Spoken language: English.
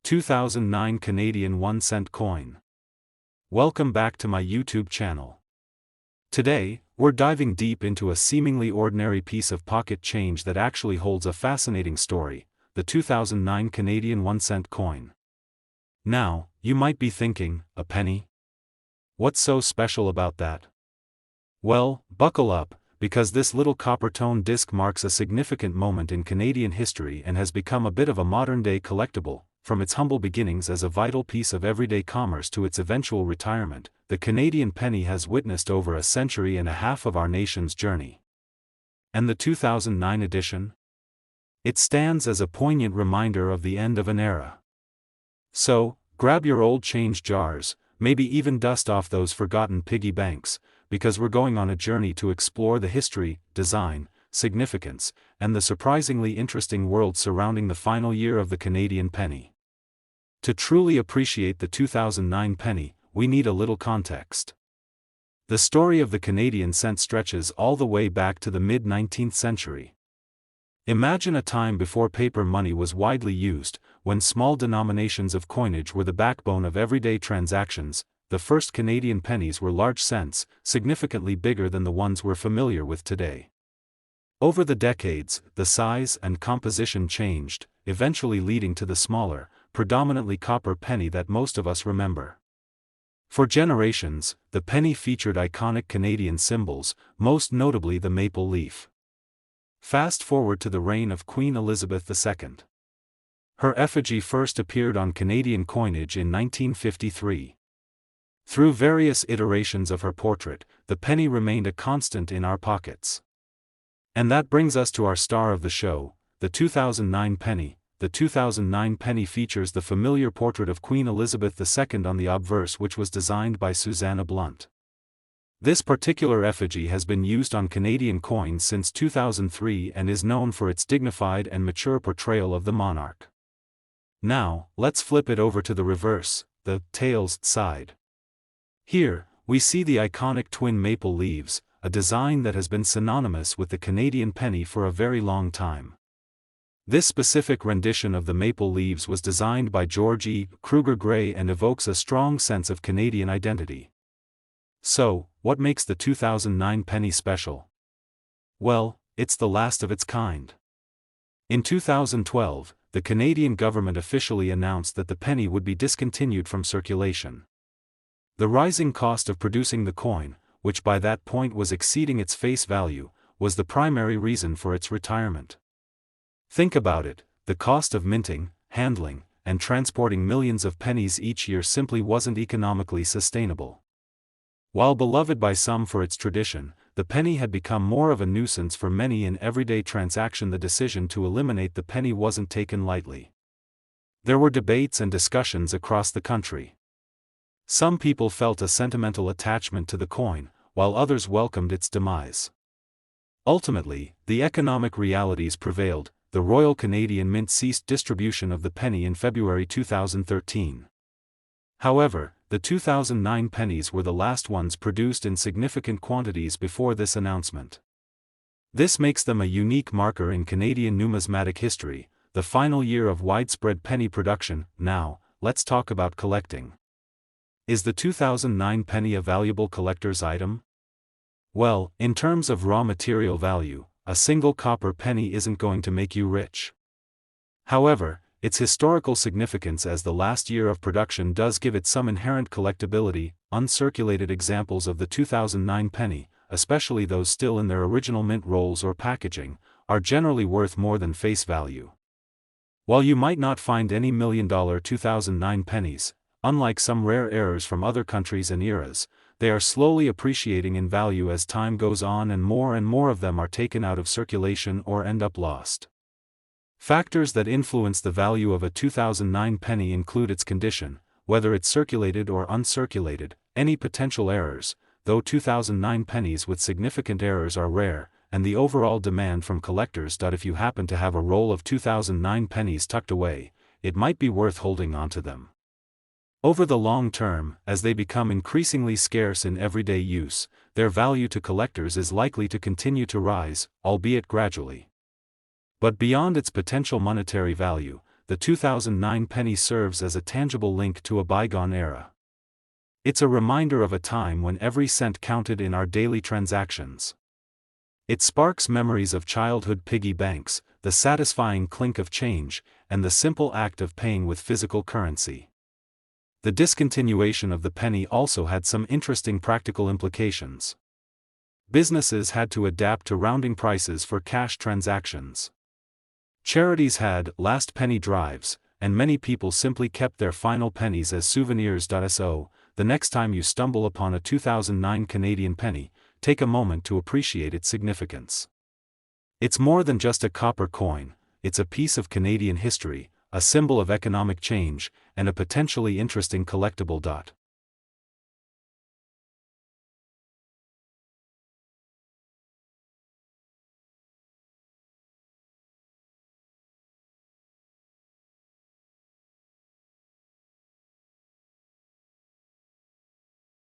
2009 Canadian 1-cent coin. Welcome back to my YouTube channel. Today, we're diving deep into a seemingly ordinary piece of pocket change that actually holds a fascinating story, the 2009 Canadian 1-cent coin. Now, you might be thinking, a penny? What's so special about that? Well, buckle up, because this little copper-tone disc marks a significant moment in Canadian history and has become a bit of a modern-day collectible. From its humble beginnings as a vital piece of everyday commerce to its eventual retirement, the Canadian penny has witnessed over a century and a half of our nation's journey. And the 2009 edition? It stands as a poignant reminder of the end of an era. So, grab your old change jars, maybe even dust off those forgotten piggy banks, because we're going on a journey to explore the history, design, significance, and the surprisingly interesting world surrounding the final year of the Canadian penny. To truly appreciate the 2009 penny, we need a little context. The story of the Canadian cent stretches all the way back to the mid-19th century. Imagine a time before paper money was widely used, when small denominations of coinage were the backbone of everyday transactions. The first Canadian pennies were large cents, significantly bigger than the ones we're familiar with today. Over the decades, the size and composition changed, eventually leading to the smaller, predominantly copper penny that most of us remember. For generations, the penny featured iconic Canadian symbols, most notably the maple leaf. Fast forward to the reign of Queen Elizabeth II. Her effigy first appeared on Canadian coinage in 1953. Through various iterations of her portrait, the penny remained a constant in our pockets. And that brings us to our star of the show, the 2009 penny. The 2009 penny features the familiar portrait of Queen Elizabeth II on the Obverse, which was designed by Susanna Blunt. This particular effigy has been used on Canadian coins since 2003 and is known for its dignified and mature portrayal of the monarch. Now, let's flip it over to the reverse, the tails side. Here, we see the iconic twin maple leaves, a design that has been synonymous with the Canadian penny for a very long time. This specific rendition of the maple leaves was designed by George E. Kruger Gray and evokes a strong sense of Canadian identity. So, what makes the 2009 penny special? Well, it's the last of its kind. In 2012, the Canadian government officially announced that the penny would be discontinued from circulation. The rising cost of producing the coin, which by that point was exceeding its face value, was the primary reason for its retirement. Think about it, the cost of minting, handling, and transporting millions of pennies each year simply wasn't economically sustainable. While beloved by some for its tradition, the penny had become more of a nuisance for many in everyday transaction. The decision to eliminate the penny wasn't taken lightly. There were debates and discussions across the country. Some people felt a sentimental attachment to the coin, while others welcomed its demise. Ultimately, the economic realities prevailed. The Royal Canadian Mint ceased distribution of the penny in February 2013. However, the 2009 pennies were the last ones produced in significant quantities before this announcement. This makes them a unique marker in Canadian numismatic history, the final year of widespread penny production. Now, let's talk about collecting. Is the 2009 penny a valuable collector's item? Well, in terms of raw material value, a single copper penny isn't going to make you rich. However, its historical significance as the last year of production does give it some inherent collectibility. Uncirculated examples of the 2009 penny, especially those still in their original mint rolls or packaging, are generally worth more than face value. While you might not find any $1,000,000 2009 pennies, unlike some rare errors from other countries and eras, they are slowly appreciating in value as time goes on and more of them are taken out of circulation or end up lost. Factors that influence the value of a 2009 penny include its condition, whether it's circulated or uncirculated, any potential errors, though 2009 pennies with significant errors are rare, and the overall demand from collectors. If you happen to have a roll of 2009 pennies tucked away, it might be worth holding onto them. Over the long term, as they become increasingly scarce in everyday use, their value to collectors is likely to continue to rise, albeit gradually. But beyond its potential monetary value, the 2009 penny serves as a tangible link to a bygone era. It's a reminder of a time when every cent counted in our daily transactions. It sparks memories of childhood piggy banks, the satisfying clink of change, and the simple act of paying with physical currency. The discontinuation of the penny also had some interesting practical implications. Businesses had to adapt to rounding prices for cash transactions. Charities had last penny drives, and many people simply kept their final pennies as souvenirs. So, the next time you stumble upon a 2009 Canadian penny, take a moment to appreciate its significance. It's more than just a copper coin, it's a piece of Canadian history, a symbol of economic change, and a potentially interesting collectible.